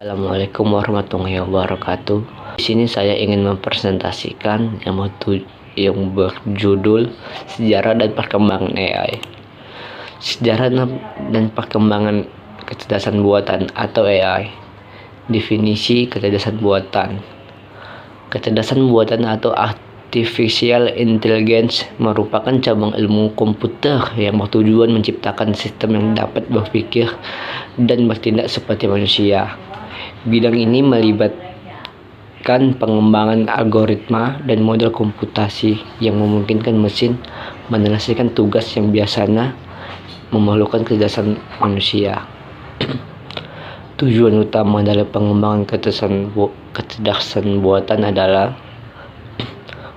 Assalamualaikum warahmatullahi wabarakatuh. Di sini saya ingin mempresentasikan yang berjudul Sejarah dan Perkembangan AI. Sejarah dan perkembangan kecerdasan buatan atau AI. Definisi kecerdasan buatan. Kecerdasan buatan atau Artificial Intelligence merupakan cabang ilmu komputer yang bertujuan menciptakan sistem yang dapat berpikir dan bertindak seperti manusia. Bidang ini melibatkan pengembangan algoritma dan model komputasi yang memungkinkan mesin menyelesaikan tugas yang biasanya memerlukan kecerdasan manusia. Tujuan utama dari pengembangan kecerdasan buatan adalah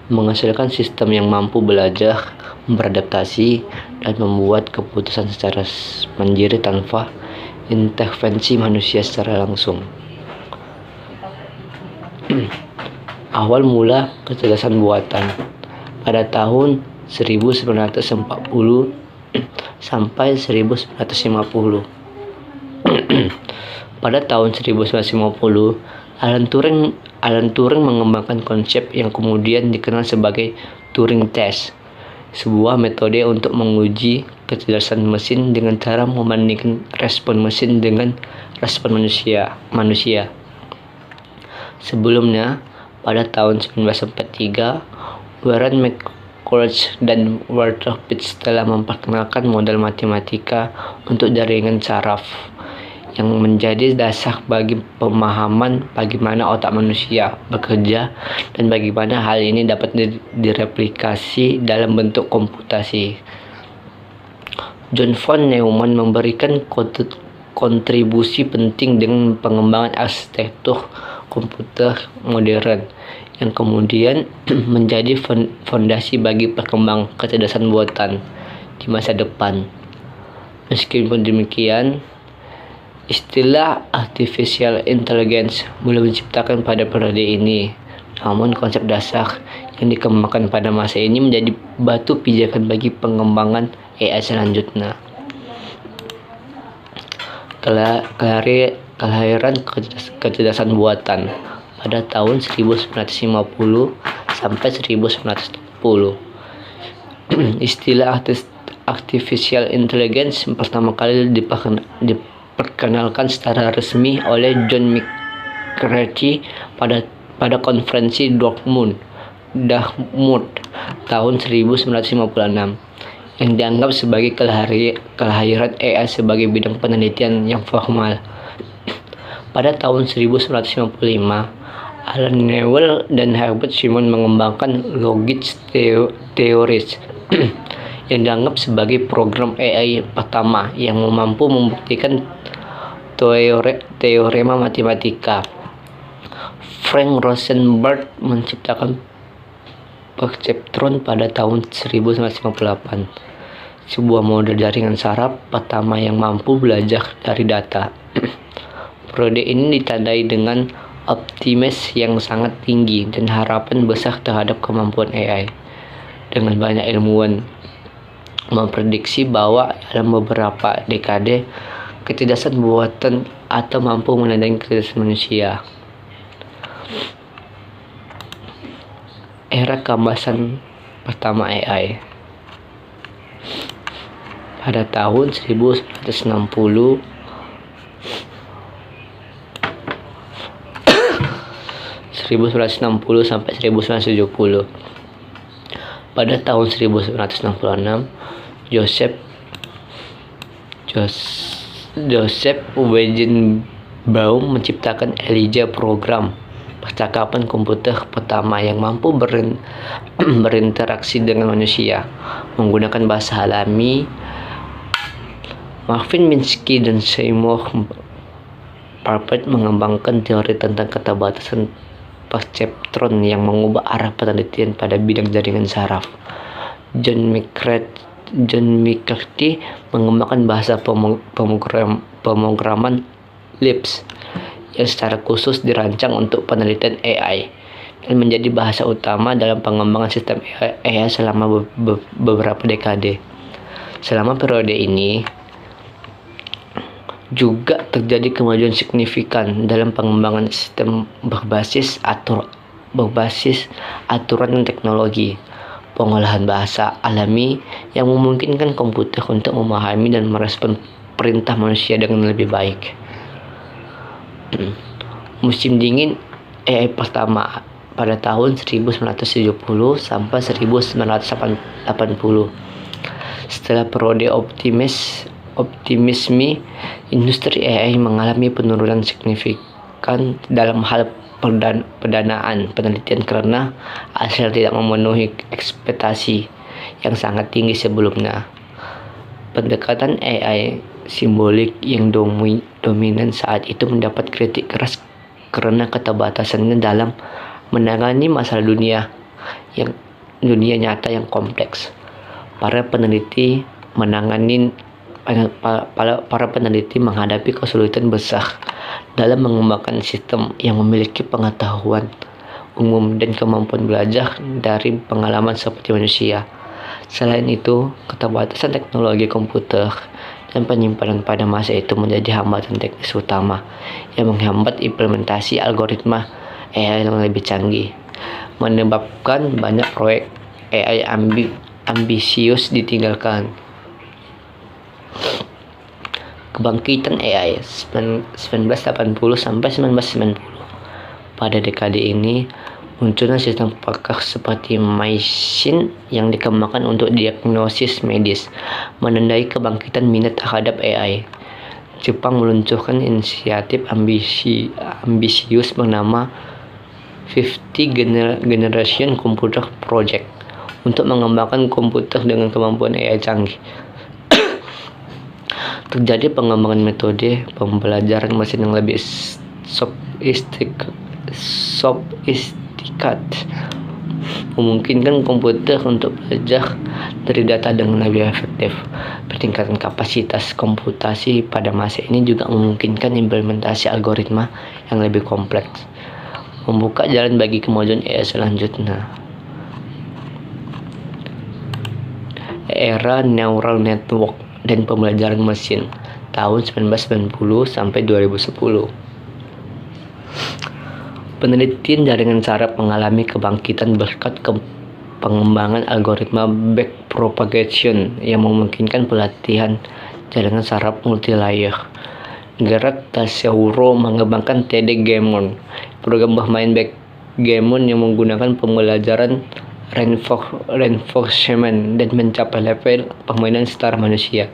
menghasilkan sistem yang mampu belajar, beradaptasi, dan membuat keputusan secara mandiri tanpa intervensi manusia secara langsung. Awal mula kecerdasan buatan pada tahun 1940 sampai 1950. Pada tahun 1950, Alan Turing mengembangkan konsep yang kemudian dikenal sebagai Turing Test, sebuah metode untuk menguji kecerdasan mesin dengan cara membandingkan respon mesin dengan respon manusia. Sebelumnya, pada tahun 1943, Warren McCulloch dan Walter Pitts telah memperkenalkan model matematika untuk jaringan saraf yang menjadi dasar bagi pemahaman bagaimana otak manusia bekerja dan bagaimana hal ini dapat direplikasi dalam bentuk komputasi. John von Neumann memberikan kontribusi penting dengan pengembangan arsitektur komputer modern yang kemudian menjadi fondasi bagi perkembangan kecerdasan buatan di masa depan. Meskipun demikian, istilah Artificial Intelligence belum diciptakan pada periode ini, namun konsep dasar yang dikembangkan pada masa ini menjadi batu pijakan bagi pengembangan AI selanjutnya. Kelahiran kecerdasan buatan pada tahun 1950 sampai 1960. Istilah Artificial Intelligence pertama kali diperkenalkan secara resmi oleh John McCarthy pada konferensi Dartmouth tahun 1956, yang dianggap sebagai kelahiran AI sebagai bidang penelitian yang formal. Pada tahun 1955, Alan Newell dan Herbert Simon mengembangkan Logic Theories yang dianggap sebagai program AI pertama yang mampu membuktikan teorema matematika. Frank Rosenberg menciptakan perceptron pada tahun 1958, sebuah model jaringan saraf pertama yang mampu belajar dari data. Periode ini ditandai dengan optimisme yang sangat tinggi dan harapan besar terhadap kemampuan AI. Dengan banyak ilmuwan memprediksi bahwa dalam beberapa dekade kecerdasan buatan atau mampu menandingi kecerdasan manusia. Era keemasan pertama AI pada tahun 1960 sampai 1970. Pada tahun 1966, Joseph Weizenbaum menciptakan Elijah program percakapan komputer pertama yang mampu berinteraksi dengan manusia menggunakan bahasa alami. Marvin Minsky dan Seymour Papert mengembangkan teori tentang keterbatasan perceptron yang mengubah arah penelitian pada bidang jaringan saraf. John McCarthy mengembangkan bahasa pemrograman Lisp yang secara khusus dirancang untuk penelitian AI dan menjadi bahasa utama dalam pengembangan sistem AI selama beberapa dekade. Selama periode ini, Juga terjadi kemajuan signifikan dalam pengembangan sistem berbasis aturan dan teknologi. Pengolahan bahasa alami yang memungkinkan komputer untuk memahami dan merespon perintah manusia dengan lebih baik. Musim dingin AI pertama pada tahun 1970 sampai 1980. Setelah periode optimisme, industri AI mengalami penurunan signifikan dalam hal pendanaan penelitian karena hasil tidak memenuhi ekspektasi yang sangat tinggi sebelumnya. Pendekatan AI simbolik yang dominan saat itu mendapat kritik keras karena keterbatasannya dalam menangani masalah dunia nyata yang kompleks. Para peneliti menghadapi kesulitan besar dalam mengembangkan sistem yang memiliki pengetahuan umum dan kemampuan belajar dari pengalaman seperti manusia. Selain itu, keterbatasan teknologi komputer dan penyimpanan pada masa itu menjadi hambatan teknis utama yang menghambat implementasi algoritma AI yang lebih canggih, menyebabkan banyak proyek AI ambisius ditinggalkan. Kebangkitan AI 1980 sampai 1990. Pada dekade ini, munculnya sistem perangkat seperti MyShin yang dikembangkan untuk diagnosis medis, menandai kebangkitan minat terhadap AI. Jepang meluncurkan inisiatif ambisius bernama 50 Generation Computer Project untuk mengembangkan komputer dengan kemampuan AI canggih. Terjadi pengembangan metode pembelajaran mesin yang lebih sofistikated, memungkinkan komputer untuk belajar dari data dengan lebih efektif. Peningkatan kapasitas komputasi pada masa ini juga memungkinkan implementasi algoritma yang lebih kompleks, membuka jalan bagi kemajuan AI selanjutnya. Era neural network dan pembelajaran mesin tahun 1990 sampai 2010. Penelitian jaringan saraf mengalami kebangkitan berkat pengembangan algoritma backpropagation yang memungkinkan pelatihan jaringan saraf multilayer. Gerard Taschereau mengembangkan TD Gammon, program bermain backgammon yang menggunakan pembelajaran reinforcement dan mencapai level permainan setara manusia.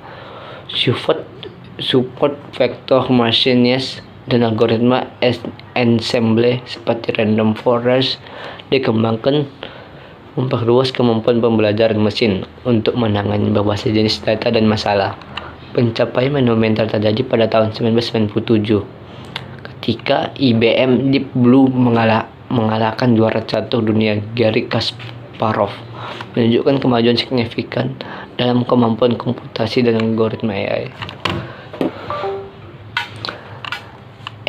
Support vector machines dan algoritma ensemble seperti random forest dikembangkan memperluas kemampuan pembelajaran mesin untuk menangani berbagai jenis data dan masalah. Pencapaian monumental terjadi pada tahun 1997 ketika IBM Deep Blue mengalahkan juara catur dunia Garry Kasparov, menunjukkan kemajuan signifikan dalam kemampuan komputasi dan algoritma AI.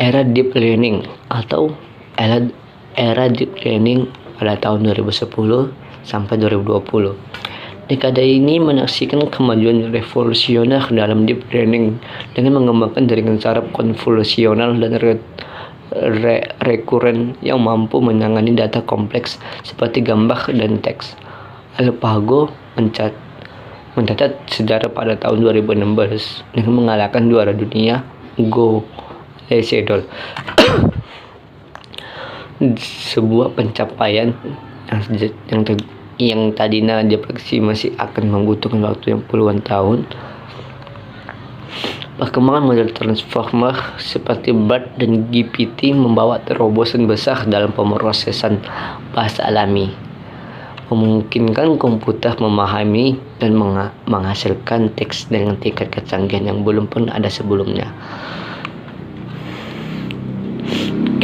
Era Deep Learning atau era Deep Learning pada tahun 2010 sampai 2020. Dekade ini menyaksikan kemajuan revolusioner dalam Deep Learning dengan mengembangkan jaringan saraf konvolusional dan rekuren yang mampu menangani data kompleks seperti gambar dan teks. AlphaGo mencatat sejarah pada tahun 2016 dengan mengalahkan juara dunia Go Sedol. Sebuah pencapaian yang tadinya diprediksi masih akan membutuhkan waktu yang puluhan tahun. Perkembangan model transformer seperti BART dan GPT membawa terobosan besar dalam pemrosesan bahasa alami, memungkinkan komputer memahami dan menghasilkan teks dengan tingkat kecanggihan yang belum pernah ada sebelumnya.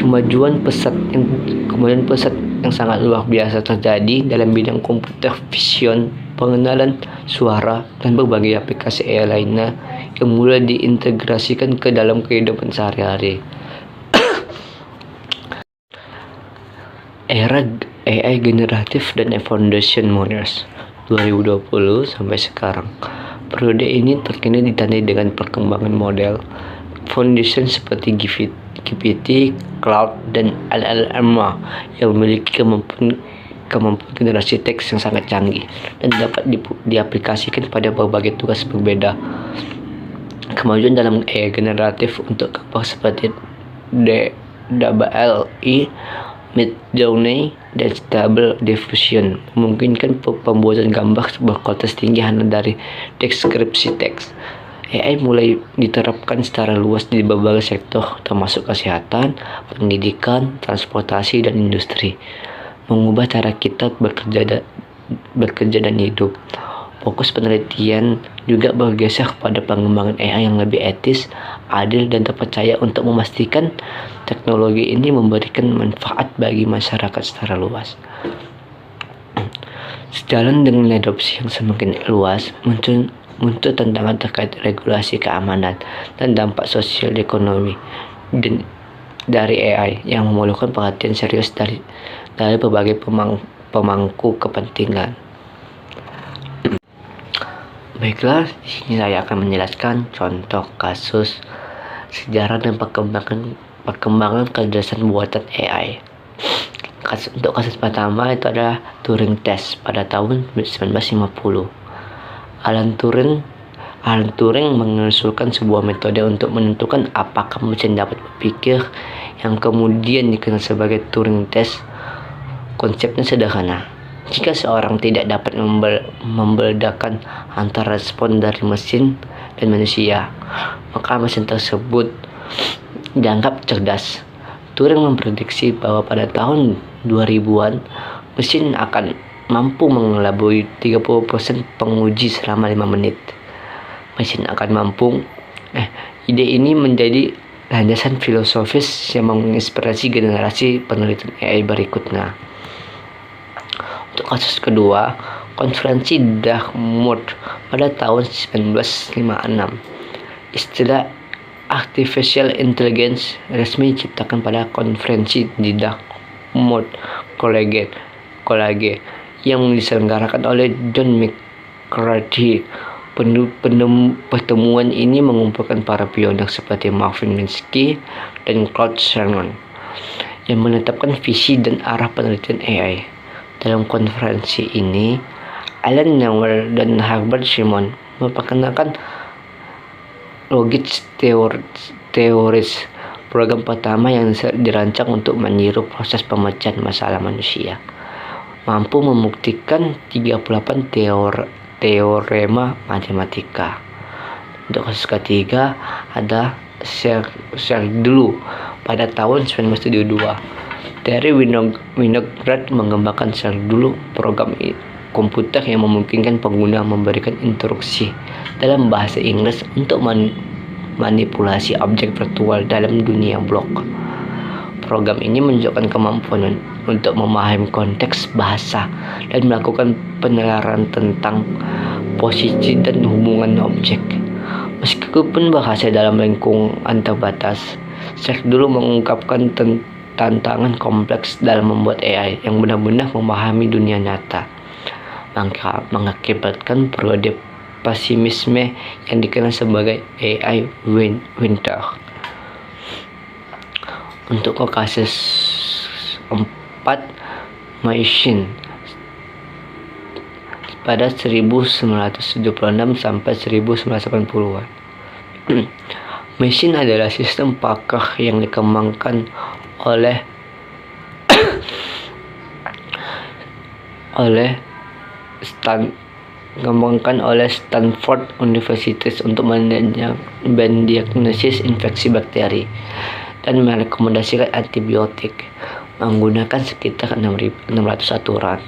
Kemajuan pesat yang sangat luar biasa terjadi dalam bidang komputer vision, pengenalan suara, dan berbagai aplikasi AI lainnya yang mulai diintegrasikan ke dalam kehidupan sehari-hari. Era AI generatif dan foundation models 2020 sampai sekarang. Periode ini terkini ditandai dengan perkembangan model foundation seperti GPT, Cloud, dan LLM yang memiliki kemampuan generasi teks yang sangat canggih dan dapat diaplikasikan pada berbagai tugas berbeda. Kemajuan dalam AI generatif untuk gambar seperti DALL-E, Midjourney, dan Stable Diffusion memungkinkan pembuatan gambar berkualitas tinggi hanya dari deskripsi teks. AI mulai diterapkan secara luas di berbagai sektor termasuk kesehatan, pendidikan, transportasi, dan industri, mengubah cara kita bekerja dan hidup. Fokus penelitian juga bergeser pada pengembangan AI yang lebih etis, adil, dan terpercaya untuk memastikan teknologi ini memberikan manfaat bagi masyarakat secara luas. Sejalan dengan adopsi yang semakin luas, muncul tantangan terkait regulasi keamanan dan dampak sosial ekonomi dari AI yang memerlukan perhatian serius dari berbagai pemangku kepentingan. Baiklah, di sini saya akan menjelaskan contoh kasus sejarah dan perkembangan kecerdasan buatan AI. Untuk kasus pertama itu adalah Turing Test pada tahun 1950. Alan Turing mengusulkan sebuah metode untuk menentukan apakah mesin dapat berpikir yang kemudian dikenal sebagai Turing Test. Konsepnya sederhana. Jika seorang tidak dapat membedakan antara respon dari mesin dan manusia, maka mesin tersebut dianggap cerdas. Turing memprediksi bahwa pada tahun 2000-an, mesin akan mampu mengelabui 30% penguji selama 5 menit. Mesin akan mampu. Ide ini menjadi landasan filosofis yang menginspirasi generasi penelitian AI berikutnya. Untuk kasus kedua, konferensi Dartmouth pada tahun 1956. Istilah Artificial Intelligence resmi diciptakan pada konferensi di Dartmouth College yang diselenggarakan oleh John McCarthy. Pertemuan ini mengumpulkan para pionir seperti Marvin Minsky dan Claude Shannon yang menetapkan visi dan arah penelitian AI. Dalam konferensi ini, Alan Newell dan Herbert Simon memperkenalkan Logit Theories, program pertama yang dirancang untuk meniru proses pemecahan masalah manusia, mampu membuktikan 38 teorema matematika. Untuk kasus ketiga ada Sergey dulu pada tahun 1972. Terry Winograd mengembangkan Sergey dulu, program komputer yang memungkinkan pengguna memberikan instruksi dalam bahasa Inggris untuk manipulasi objek virtual dalam dunia blok. Program ini menunjukkan kemampuan untuk memahami konteks bahasa dan melakukan penelaran tentang posisi dan hubungan objek. Meskipun berhasil dalam lingkungan terbatas, Sergey dulu mengungkapkan tantangan kompleks dalam membuat AI yang benar-benar memahami dunia nyata, mengakibatkan periode pesimisme yang dikenal sebagai AI winter. Untuk kasus 4, Machine pada 1976 sampai 1980-an. Machine adalah sistem pakar yang dikembangkan oleh Stanford University untuk mendiagnosis infeksi bakteri dan merekomendasikan antibiotik menggunakan sekitar 600 aturan.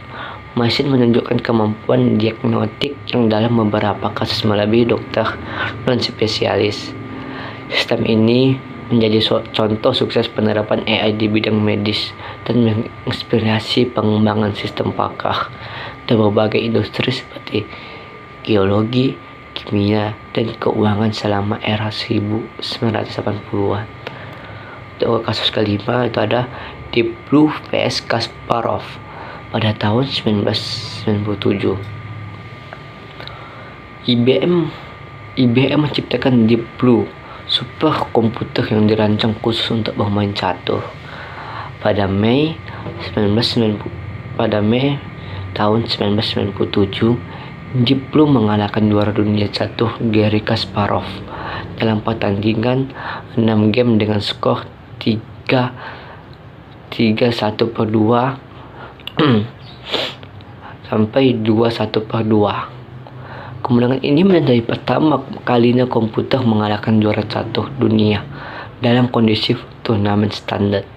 Mesin menunjukkan kemampuan diagnostik yang dalam beberapa kasus melebihi dokter non-spesialis. Sistem ini menjadi contoh sukses penerapan AI di bidang medis dan menginspirasi pengembangan sistem pakar dari berbagai industri seperti geologi, kimia, dan keuangan selama era 1980-an. Untuk kasus kelima itu ada Deep Blue vs Kasparov pada tahun 1997. IBM menciptakan Deep Blue, superkomputer yang dirancang khusus untuk bermain catur. Pada Mei tahun 1997, Deep Blue mengalahkan juara dunia catur Garry Kasparov dalam pertandingan 6 game dengan skor 3-1 per 2 sampai 2-1 per 2. Kemenangan ini menandai pertama kalinya komputer mengalahkan juara catur dunia dalam kondisi turnamen standar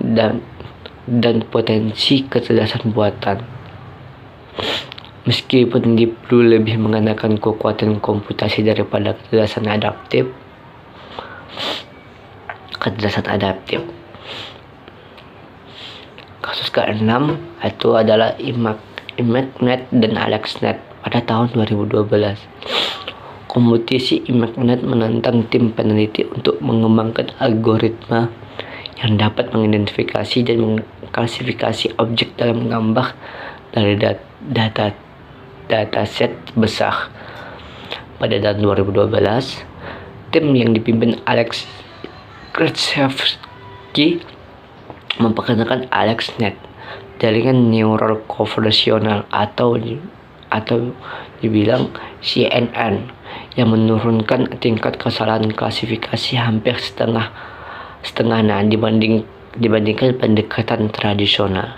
dan potensi kecerdasan buatan. Meskipun Deep Blue lebih mengandalkan kekuatan komputasi daripada kecerdasan adaptif. Kasus ke-6 itu adalah ImageNet dan AlexNet pada tahun 2012. Kompetisi ImageNet menantang tim peneliti untuk mengembangkan algoritma yang dapat mengidentifikasi dan mengklasifikasi objek dalam gambar dari dataset besar. Pada tahun 2012, tim yang dipimpin Alex Krizhevsky memperkenalkan AlexNet, jaringan neural konvolusional atau dibilang CNN, yang menurunkan tingkat kesalahan klasifikasi hampir setengah dibandingkan pendekatan tradisional.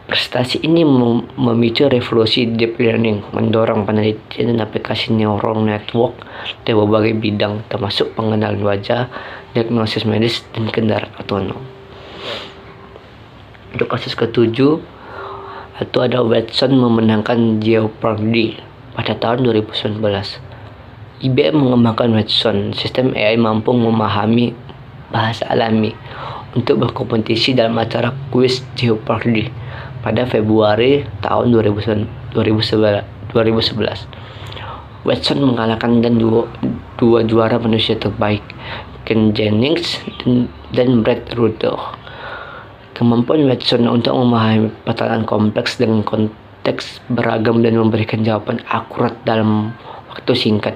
Prestasi ini memicu revolusi deep learning, mendorong penelitian dan aplikasi neural network di berbagai bidang, termasuk pengenalan wajah, diagnosis medis, dan kendaraan otonom. Untuk kasus ke-7, itu ada Watson memenangkan Jeopardy pada tahun 2019. IBM mengembangkan Watson, sistem AI mampu memahami bahasa alami, untuk berkompetisi dalam acara kuis Jeopardy pada Februari tahun 2011. Watson mengalahkan dua juara manusia terbaik, Ken Jennings dan Brad Rutter. Kemampuan Watson untuk memahami pertanyaan kompleks dengan konteks beragam dan memberikan jawaban akurat dalam waktu singkat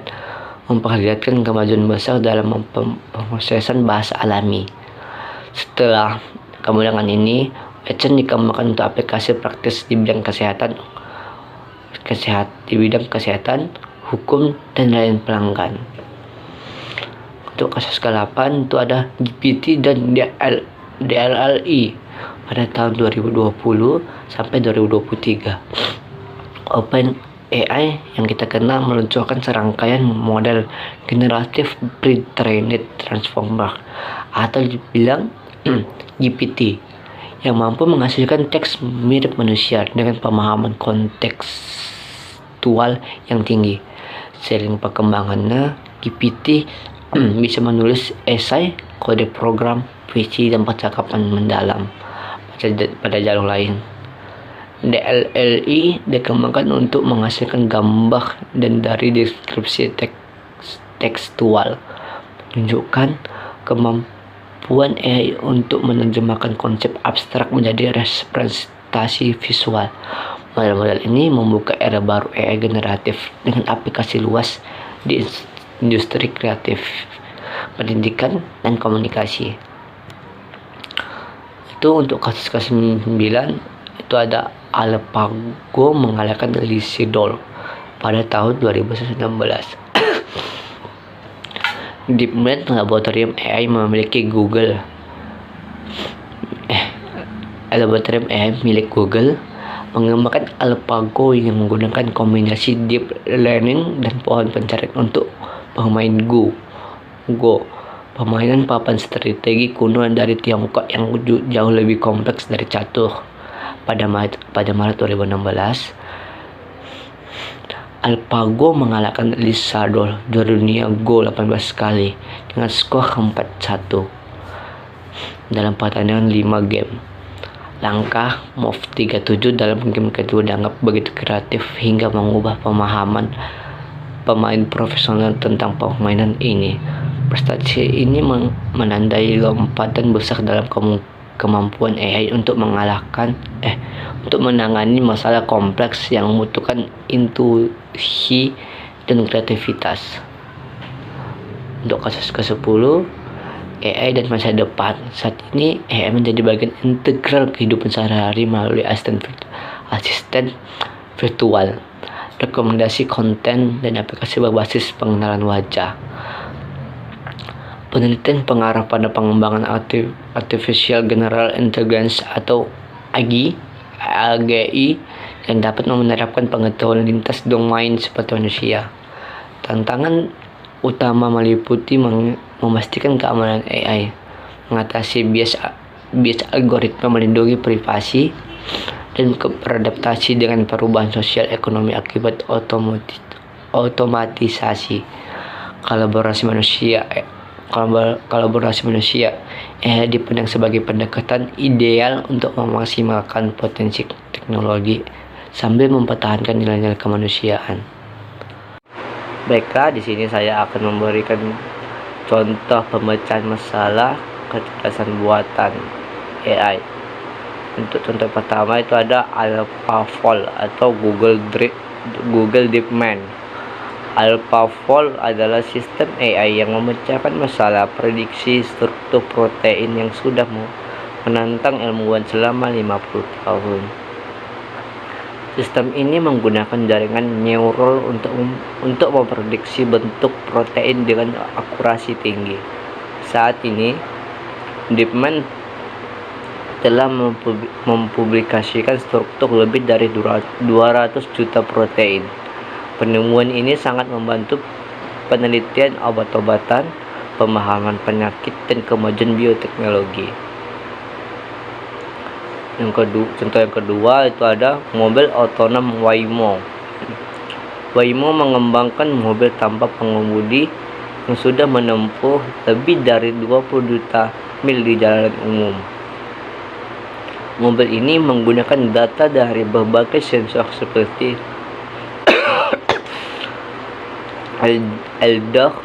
memperlihatkan kemajuan besar dalam pemrosesan bahasa alami. Setelah kemenangan ini, Watson dikembangkan untuk aplikasi praktis di bidang kesehatan, hukum, dan lain pelanggan. Untuk kasus ke-8 itu ada GPT dan DLLE pada tahun 2020 sampai 2023. OpenAI yang kita kenal meluncurkan serangkaian model generatif pre-trained transformer atau dibilang GPT yang mampu menghasilkan teks mirip manusia dengan pemahaman kontekstual yang tinggi. Seiring perkembangannya, GPT bisa menulis esai, kode program, puisi, dan percakapan mendalam pada jalur lain. DLLE dikembangkan untuk menghasilkan gambar dan dari deskripsi tekstual, menunjukkan kemampuan AI untuk menerjemahkan konsep abstrak menjadi representasi visual. Model-model ini membuka era baru AI generatif dengan aplikasi luas di industri kreatif, pendidikan, dan komunikasi. Itu untuk kasus ke-9 itu ada AlphaGo mengalahkan Lisidol pada tahun 2019. DeepMind laboratorium AI milik Google mengembangkan AlphaGo yang menggunakan kombinasi deep learning dan pohon pencarian untuk bermain Go. Permainan papan strategi kuno dari Tiongkok yang jauh lebih kompleks dari catur. Pada Maret 2016, AlphaGo mengalahkan Lisadol juara dunia Go 18 kali dengan skor 4-1 dalam pertandingan 5 game. Langkah Move 37 dalam game kedua dianggap begitu kreatif hingga mengubah pemahaman pemain profesional tentang permainan ini. Prestasi ini menandai lompatan besar dalam kemampuan AI untuk menangani masalah kompleks yang membutuhkan intuisi dan kreativitas. Untuk kasus ke-10, AI dan masa depan. Saat ini AI menjadi bagian integral kehidupan sehari-hari melalui asisten virtual, rekomendasi konten, dan aplikasi berbasis pengenalan wajah. Penelitian pengarah pada pengembangan Artificial General Intelligence atau AGI yang dapat menerapkan pengetahuan lintas domain seperti manusia. Tantangan utama meliputi memastikan keamanan AI, mengatasi bias algoritma, melindungi privasi, dan beradaptasi dengan perubahan sosial ekonomi akibat otomatisasi. Kolaborasi manusia AI dipandang sebagai pendekatan ideal untuk memaksimalkan potensi teknologi sambil mempertahankan nilai-nilai kemanusiaan. Baiklah, di sini saya akan memberikan contoh pemecahan masalah kecerdasan buatan AI. Untuk contoh pertama itu ada AlphaFold atau Google DeepMind. AlphaFold adalah sistem AI yang memecahkan masalah prediksi struktur protein yang sudah menantang ilmuwan selama 50 tahun. Sistem ini menggunakan jaringan neural untuk memprediksi bentuk protein dengan akurasi tinggi. Saat ini, DeepMind telah mempublikasikan struktur lebih dari 200 juta protein. Penemuan ini sangat membantu penelitian obat-obatan, pemahaman penyakit, dan kemajuan bioteknologi. Contoh yang kedua itu ada mobil otonom Waymo. Waymo mengembangkan mobil tanpa pengemudi yang sudah menempuh lebih dari 20 juta mil di jalanan umum. Mobil ini menggunakan data dari berbagai sensor seperti LiDAR,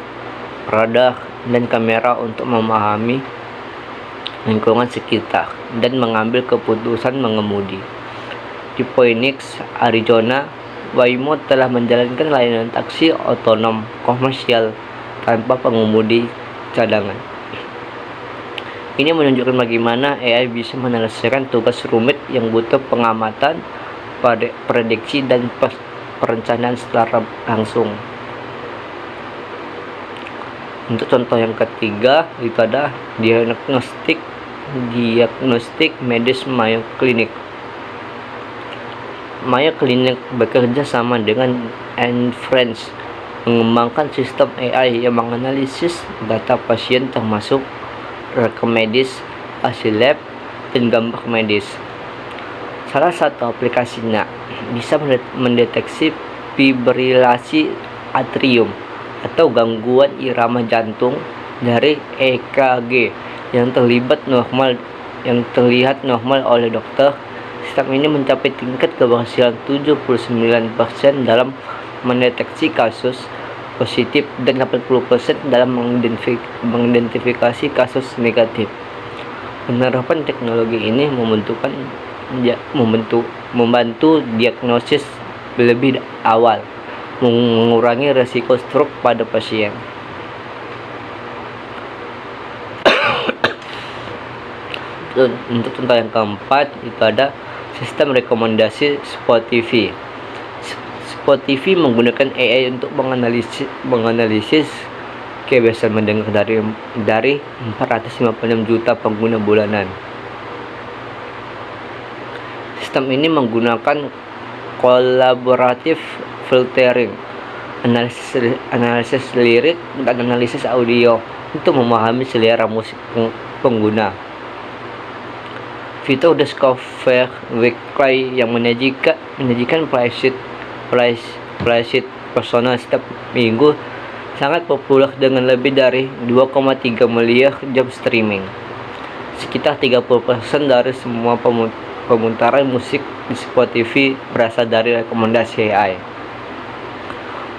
radar, dan kamera untuk memahami lingkungan sekitar dan mengambil keputusan mengemudi. Di Phoenix, Arizona, Waymo telah menjalankan layanan taksi otonom komersial tanpa pengemudi cadangan. Ini menunjukkan bagaimana AI bisa menyelesaikan tugas rumit yang butuh pengamatan, prediksi, dan perencanaan secara langsung. Untuk contoh yang ketiga itu ada diagnostik medis Mayo Clinic. Mayo Clinic bekerja sama dengan Anne Frank mengembangkan sistem AI yang menganalisis data pasien termasuk rekam medis, hasil lab, dan gambar medis. Salah satu aplikasinya bisa mendeteksi fibrilasi atrium atau gangguan irama jantung dari EKG yang terlihat normal oleh dokter. Sistem ini mencapai tingkat keberhasilan 79% dalam mendeteksi kasus positif dan 80% dalam mengidentifikasi kasus negatif. Penerapan teknologi ini membantu diagnosis lebih awal, mengurangi resiko stroke pada pasien. Untuk contoh yang keempat itu ada sistem rekomendasi Spotify. Spotify menggunakan AI untuk menganalisis kebiasaan mendengar dari 456 juta pengguna bulanan. Sistem ini menggunakan kolaboratif filtering, analisis lirik, dan analisis audio untuk memahami selera musik pengguna. Fitur Discover Weekly yang menyajikan playlist personal setiap minggu sangat populer dengan lebih dari 2,3 miliar jam streaming. Sekitar 30% dari semua pemutaran musik di Spotify berasal dari rekomendasi AI,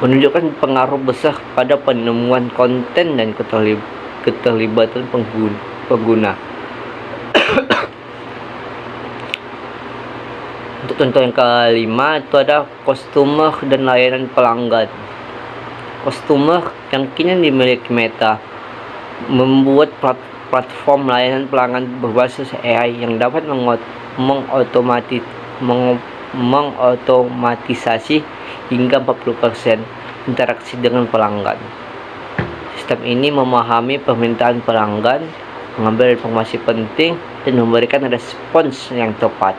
menunjukkan pengaruh besar pada penemuan konten dan keterlibatan pengguna. Untuk contoh yang kelima itu ada customer dan layanan pelanggan. customer yang kini dimiliki Meta membuat platform layanan pelanggan berbasis AI yang dapat mengotomatisasi hingga 40% interaksi dengan pelanggan. Sistem ini memahami permintaan pelanggan, mengambil informasi penting, dan memberikan respons yang tepat.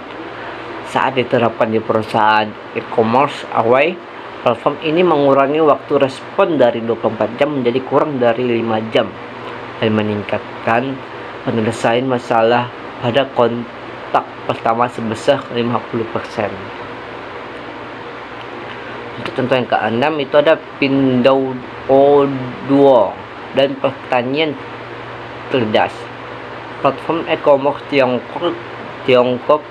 Saat diterapkan di perusahaan e-commerce awal, platform ini mengurangi waktu respon dari 24 jam menjadi kurang dari 5 jam dan meningkatkan penyelesaian masalah pada kontak pertama sebesar 50%. Untuk contoh yang ke-6 itu ada Pinduoduo dan pertanian cerdas. Platform e-commerce Tiongkok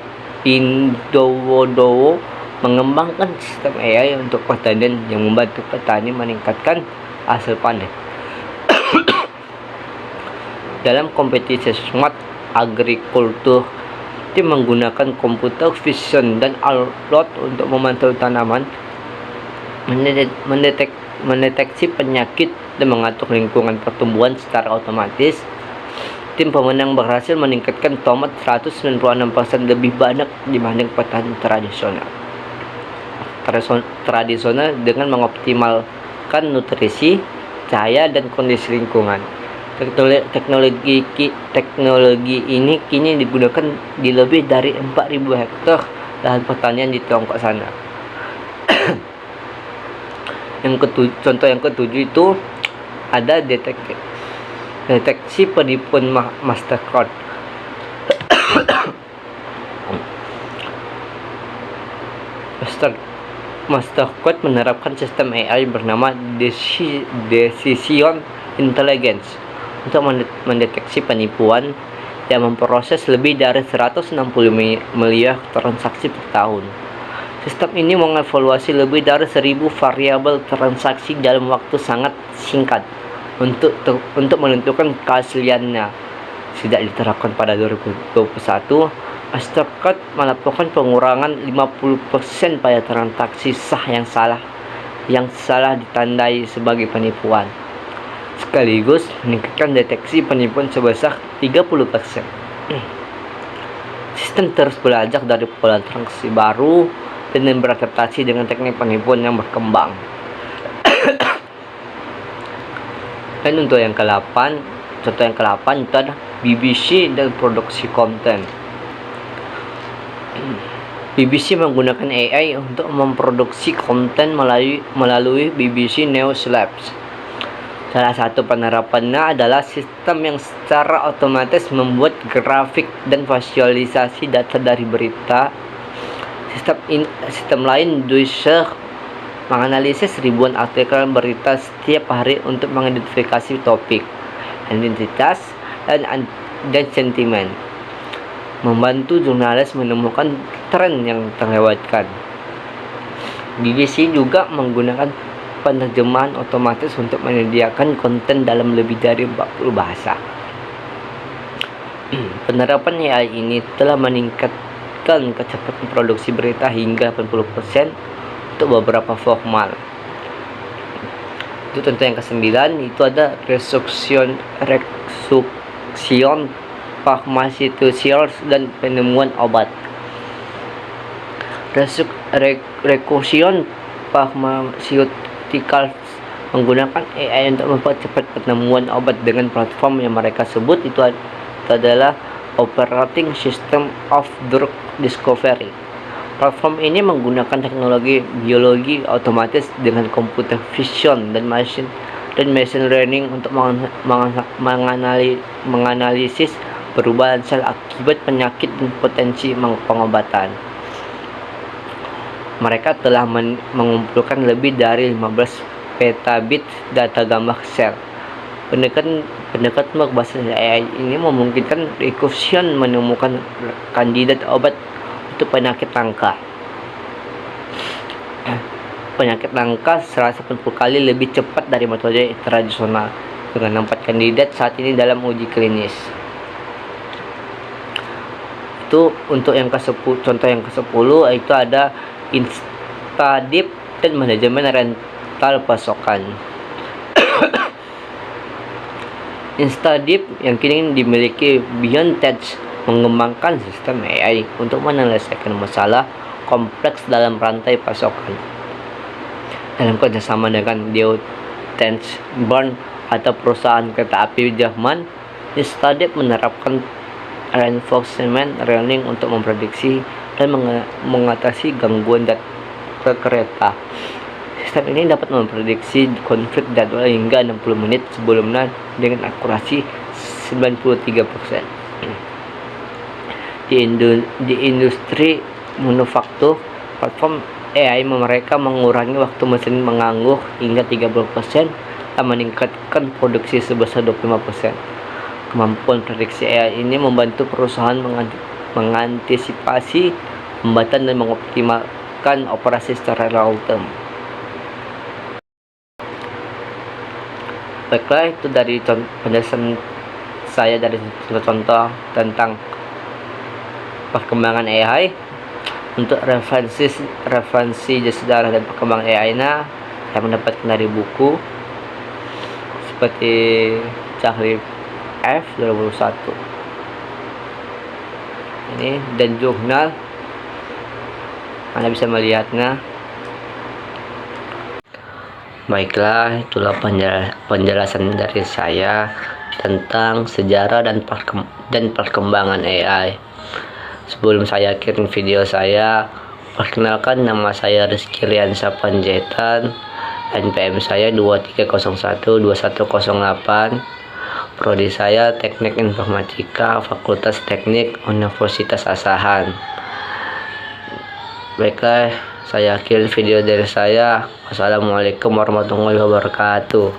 Pinduoduo mengembangkan sistem AI untuk pertanian yang membantu petani meningkatkan hasil panen. Dalam kompetisi Smart Agriculture, tim menggunakan computer vision dan alert untuk memantau tanaman, mendeteksi penyakit, dan mengatur lingkungan pertumbuhan secara otomatis. Tim pemenang berhasil meningkatkan tomat 196% lebih banyak dibanding petani tradisional dengan mengoptimalkan nutrisi, cahaya, dan kondisi lingkungan. Teknologi ini kini digunakan di lebih dari 4.000 hektar lahan pertanian di Tiongkok sana. Contoh yang ketujuh itu ada deteksi penipuan Mastercard. Mastercard menerapkan sistem AI bernama Decision Intelligence untuk mendeteksi penipuan dan memproses lebih dari 160 miliar transaksi per tahun. Sistem ini mengevaluasi lebih dari 1.000 variabel transaksi dalam waktu sangat singkat untuk menentukan keasliannya. Sejak diterapkan pada 2021, Mastercard melaporkan pengurangan 50% pada transaksi yang salah ditandai sebagai penipuan, sekaligus meningkatkan deteksi penipuan sebesar 30%. Sistem terus belajar dari pola transaksi baru dan beradaptasi dengan teknik penipuan yang berkembang. Dan untuk yang ke-8, contoh yang ke-8 itu ada BBC dan produksi konten. BBC menggunakan AI untuk memproduksi konten melalui BBC News Labs. Salah satu penerapannya adalah sistem yang secara otomatis membuat grafik dan visualisasi data dari berita. Sistem lain Deutsche menganalisis ribuan artikel berita setiap hari untuk mengidentifikasi topik, identitas, dan sentimen, membantu jurnalis menemukan tren yang terlewatkan. BBC juga menggunakan penerjemahan otomatis untuk menyediakan konten dalam lebih dari 40 bahasa. Penerapan AI ini telah meningkatkan kecepatan produksi berita hingga 80% untuk beberapa format. Itu contoh yang ke-9, itu ada resuction pharmaceuticals dan penemuan obat. Resuction pharmaceuticals menggunakan AI untuk mempercepat penemuan obat dengan platform yang mereka sebut itu adalah Operating System of Drug Discovery. Platform ini menggunakan teknologi biologi otomatis dengan computer vision dan machine learning untuk menganalisis perubahan sel akibat penyakit dan potensi pengobatan. Mereka telah mengumpulkan lebih dari 15 petabit data gambar sel. Pendekatan berbasis AI ini memungkinkan Recursion menemukan kandidat obat untuk penyakit langka. Penyakit langka 180 kali lebih cepat dari metode tradisional, dengan 4 kandidat saat ini dalam uji klinis. Itu untuk yang ke-10, contoh yang ke-10 itu ada InstaDeep dan manajemen rental pasokan. InstaDeep yang kini dimiliki BioNTech mengembangkan sistem AI untuk menyelesaikan masalah kompleks dalam rantai pasokan. Dalam kerjasama dengan Deutsche Bahn atau perusahaan kereta api Jerman, InstaDeep menerapkan reinforcement learning untuk memprediksi dan mengatasi gangguan data kereta. Sistem ini dapat memprediksi konflik jadwal hingga 60 menit sebelumnya dengan akurasi 93%. Di industri manufaktur, platform AI mereka mengurangi waktu mesin menganggur hingga 30% dan meningkatkan produksi sebesar 25%. Kemampuan prediksi AI ini membantu perusahaan mengantisipasi hambatan dan mengoptimalkan operasi secara long term. Baiklah, itu dari penjelasan saya dari contoh tentang perkembangan AI. Untuk referensi sejarah dan perkembangan AI-nya saya mendapatkan dari buku seperti Charlie F 2001 ini dan jurnal, Anda bisa melihatnya. Baiklah, itulah penjelasan dari saya tentang sejarah dan perkembangan AI. Sebelum saya kirim video saya, perkenalkan, nama saya Rizky Riansa Panjaitan, NPM saya 23012108. Prodi saya Teknik Informatika, Fakultas Teknik Universitas Asahan. Baiklah, saya akhiri video dari saya. Wassalamualaikum warahmatullahi wabarakatuh.